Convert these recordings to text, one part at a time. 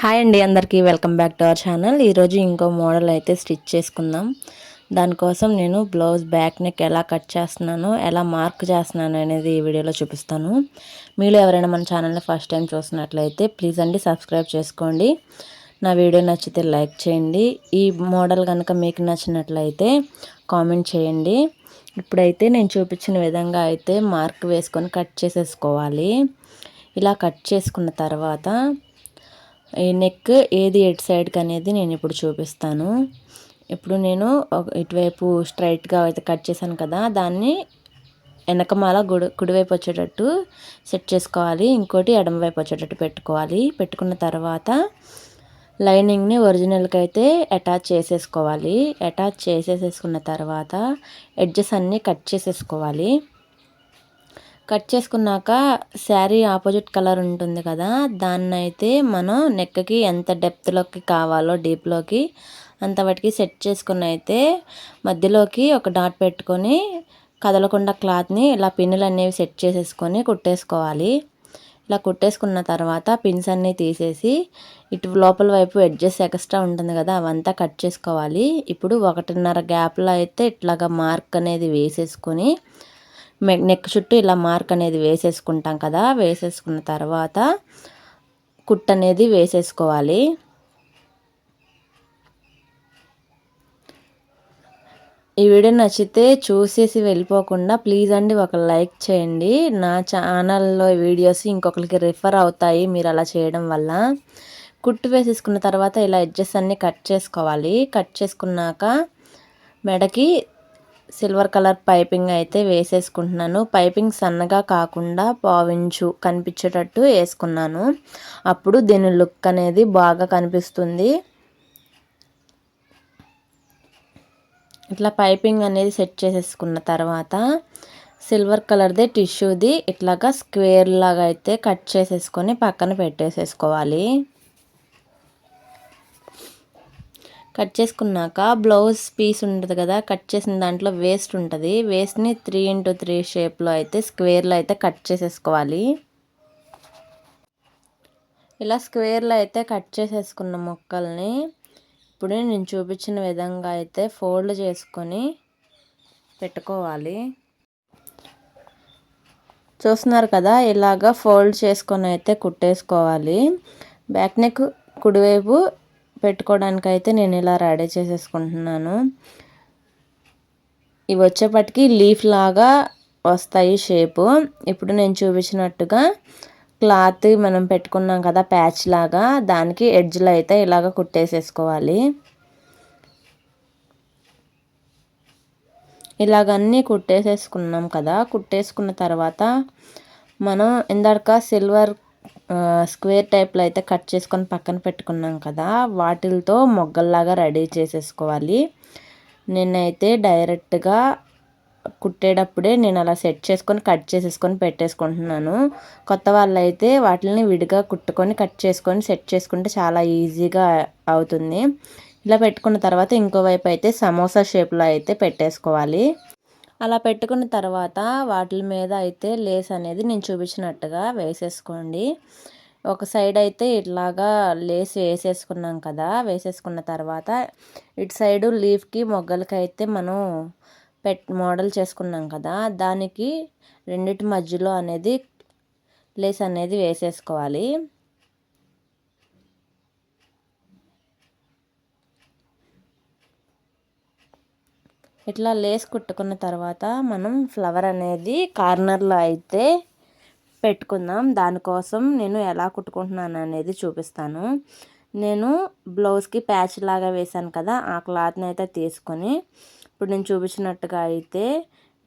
Hi అండి, అందరికీ welcome back to our channel. ఈరోజు ఇంకో మోడల్ అయితే స్టిచ్ చేసుకుందాం. దానికోసం నేను బ్లౌజ్ బ్యాక్ నెక్ ఎలా కట్ చేస్తున్నానో, ఎలా మార్క్ చేస్తున్నాను అనేది ఈ వీడియోలో చూపిస్తాను. మీరు ఎవరైనా మన ఛానల్ని ఫస్ట్ టైం చూస్తున్నట్లయితే ప్లీజ్ అండి సబ్స్క్రైబ్ చేసుకోండి. నా వీడియో నచ్చితే లైక్ చేయండి. ఈ మోడల్ కనుక మీకు నచ్చినట్లయితే కామెంట్ చేయండి. ఇప్పుడైతే నేను చూపించిన విధంగా అయితే మార్క్ వేసుకొని కట్ చేసేసుకోవాలి. ఇలా కట్ చేసుకున్న తర్వాత ఈ నెక్ ఏది ఎటు సైడ్కి అనేది నేను ఇప్పుడు చూపిస్తాను. ఇప్పుడు నేను ఇటువైపు స్ట్రైట్గా అయితే కట్ చేశాను కదా, దాన్ని వెనకమాల కుడివైపు వచ్చేటట్టు సెట్ చేసుకోవాలి. ఇంకోటి ఎడమవైపు వచ్చేటట్టు పెట్టుకోవాలి. పెట్టుకున్న తర్వాత లైనింగ్ని ఒరిజినల్కి అయితే అటాచ్ చేసేసుకోవాలి. అటాచ్ చేసేసుకున్న తర్వాత ఎడ్జెస్ అన్నీ కట్ చేసేసుకోవాలి. కట్ చేసుకున్నాక శారీ ఆపోజిట్ కలర్ ఉంటుంది కదా, దాన్ని అయితే మనం నెక్కి ఎంత డెప్త్లోకి కావాలో డీప్లోకి అంతవరకు సెట్ చేసుకుని అయితే మధ్యలోకి ఒక డాట్ పెట్టుకొని కదలకుండా క్లాత్ని ఇలా పిన్నులు అనేవి సెట్ చేసేసుకొని కుట్టేసుకోవాలి. ఇలా కుట్టేసుకున్న తర్వాత పిన్స్ అన్నీ తీసేసి ఇటు లోపల వైపు ఎడ్జెస్ ఎక్స్ట్రా ఉంటుంది కదా, అవంతా కట్ చేసుకోవాలి. ఇప్పుడు 1.5 గ్యాప్లో అయితే ఇట్లాగా మార్క్ అనేది వేసేసుకొని నెక్ చుట్టూ ఇలా మార్క్ అనేది వేసేసుకుంటాం కదా, వేసేసుకున్న తర్వాత కుట్ అనేది వేసేసుకోవాలి. ఈ వీడియో నచ్చితే చూసేసి వెళ్ళిపోకుండా ప్లీజ్ అండి ఒక లైక్ చేయండి. నా ఛానల్లో వీడియోస్ ఇంకొకరికి రిఫర్ అవుతాయి మీరు అలా చేయడం వల్ల. కుట్టు వేసేసుకున్న తర్వాత ఇలా ఎడ్జెస్ అన్నీ కట్ చేసుకోవాలి. కట్ చేసుకున్నాక మెడకి సిల్వర్ కలర్ పైపింగ్ అయితే వేసేసుకుంటున్నాను. పైపింగ్ సన్నగా కాకుండా పావించు కనిపించేటట్టు వేసుకున్నాను. అప్పుడు దీని లుక్ అనేది బాగా కనిపిస్తుంది. ఇట్లా పైపింగ్ అనేది సెట్ చేసేసుకున్న తర్వాత సిల్వర్ కలర్ది టిష్యూది ఇట్లాగా స్క్వేర్ లాగా అయితే కట్ చేసేసుకొని పక్కన పెట్టేసేసుకోవాలి. కట్ చేసుకున్నాక బ్లౌజ్ పీస్ ఉంటుంది కదా, కట్ చేసిన దాంట్లో వేస్ట్ ఉంటుంది. వేస్ట్ని 3x3 షేప్లో అయితే స్క్వేర్లో అయితే కట్ చేసేసుకోవాలి. ఇలా స్క్వేర్లో అయితే కట్ చేసేసుకున్న ముక్కల్ని ఇప్పుడు నేను చూపించిన విధంగా అయితే ఫోల్డ్ చేసుకొని పెట్టుకోవాలి. చూస్తున్నారు కదా, ఇలాగా ఫోల్డ్ చేసుకొని అయితే కుట్టేసుకోవాలి. బ్యాక్ నెక్ కుడివైపు పెట్టుకోవడానికి అయితే నేను ఇలా రెడీ చేసేసుకుంటున్నాను. ఇవి వచ్చేపటికి లీఫ్ లాగా వస్తాయి షేపు. ఇప్పుడు నేను చూపించినట్టుగా క్లాత్ మనం పెట్టుకున్నాం కదా ప్యాచ్ లాగా, దానికి ఎడ్జ్లో అయితే ఇలాగ కుట్టేసేసుకోవాలి. ఇలాగన్నీ కుట్టేసేసుకున్నాం కదా, కుట్టేసుకున్న తర్వాత మనం ఇందాక సిల్వర్ స్క్వేర్ టైప్లో అయితే కట్ చేసుకొని పక్కన పెట్టుకున్నాం కదా, వాటిలతో మొగ్గల్లాగా రెడీ చేసేసుకోవాలి. నేనైతే డైరెక్ట్గా కుట్టేటప్పుడే నేను అలా సెట్ చేసుకొని కట్ చేసేసుకొని పెట్టేసుకుంటున్నాను. కొత్త వాళ్ళు అయితే వాటిని విడిగా కుట్టుకొని కట్ చేసుకొని సెట్ చేసుకుంటే చాలా ఈజీగా అవుతుంది. ఇలా పెట్టుకున్న తర్వాత ఇంకోవైపు అయితే సమోసా షేప్లో అయితే పెట్టేసుకోవాలి. అలా పెట్టుకున్న తర్వాత వాటి మీద అయితే లేస్ అనేది నేను చూపించినట్టుగా వేసేసుకోండి. ఒక సైడ్ అయితే ఇట్లాగా లేస్ వేసేసుకున్నాం కదా, వేసేసుకున్న తర్వాత ఇటు సైడు లీఫ్కి మొగ్గలకి అయితే మనం మోడల్ చేసుకున్నాం కదా, దానికి రెండిటి మధ్యలో అనేది లేస్ అనేది వేసేసుకోవాలి. ఇట్లా లేస్ కుట్టుకున్న తర్వాత మనం ఫ్లవర్ అనేది కార్నర్లో అయితే పెట్టుకుందాం. దానికోసం నేను ఎలా కుట్టుకుంటున్నాను అనేది చూపిస్తాను. నేను బ్లౌజ్కి ప్యాచ్ లాగా వేసాను కదా, ఆ క్లాత్ని అయితే తీసుకొని ఇప్పుడు నేను చూపించినట్టుగా అయితే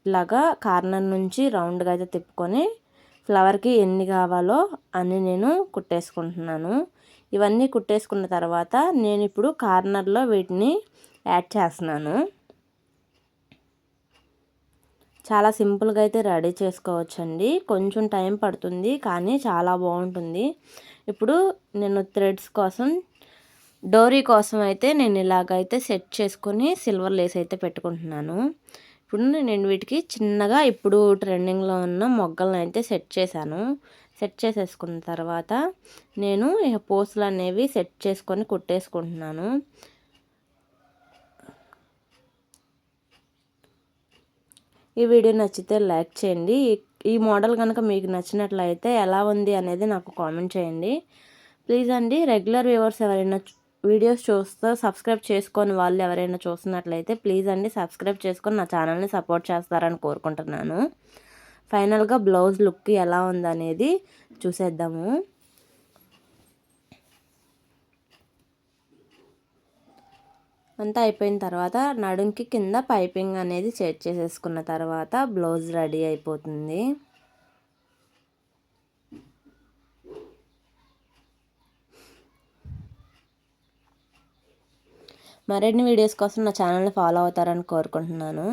ఇలాగా కార్నర్ నుంచి రౌండ్గా అయితే తిప్పుకొని ఫ్లవర్కి ఎన్ని కావాలో అన్ని నేను కుట్టేసుకుంటున్నాను. ఇవన్నీ కుట్టేసుకున్న తర్వాత నేను ఇప్పుడు కార్నర్లో వీటిని యాడ్ చేస్తున్నాను. చాలా సింపుల్గా అయితే రెడీ చేసుకోవచ్చండి. కొంచెం టైం పడుతుంది కానీ చాలా బాగుంటుంది. ఇప్పుడు నేను థ్రెడ్స్ కోసం డోరీ కోసం అయితే నేను ఇలాగైతే సెట్ చేసుకొని సిల్వర్ లేస్ అయితే పెట్టుకుంటున్నాను. ఇప్పుడు నేను వీటికి చిన్నగా ఇప్పుడు ట్రెండింగ్లో ఉన్న మొగ్గలను అయితే సెట్ చేశాను. సెట్ చేసేసుకున్న తర్వాత నేను ఇక పోస్టులు అనేవి సెట్ చేసుకొని కుట్టేసుకుంటున్నాను. ఈ వీడియో నచ్చితే లైక్ చేయండి. ఈ మోడల్ కనుక మీకు నచ్చినట్లయితే ఎలా ఉంది అనేది నాకు కామెంట్ చేయండి. ప్లీజ్ అండి, రెగ్యులర్ వ్యూవర్స్ ఎవరైనా వీడియోస్ చూస్తూ సబ్స్క్రైబ్ చేసుకొని వాళ్ళు ఎవరైనా చూస్తున్నట్లయితే ప్లీజ్ అండి సబ్స్క్రైబ్ చేసుకొని నా ఛానల్ని సపోర్ట్ చేస్తారని కోరుకుంటున్నాను. ఫైనల్గా బ్లౌజ్ లుక్ ఎలా ఉందనేది చూసేద్దాము. అంతా అయిపోయిన తర్వాత నడుంకి కింద పైపింగ్ అనేది సెట్ చేసేసుకున్న తర్వాత బ్లౌజ్ రెడీ అయిపోతుంది. మరిన్ని వీడియోస్ కోసం నా ఛానల్ని ఫాలో అవుతారని కోరుకుంటున్నాను.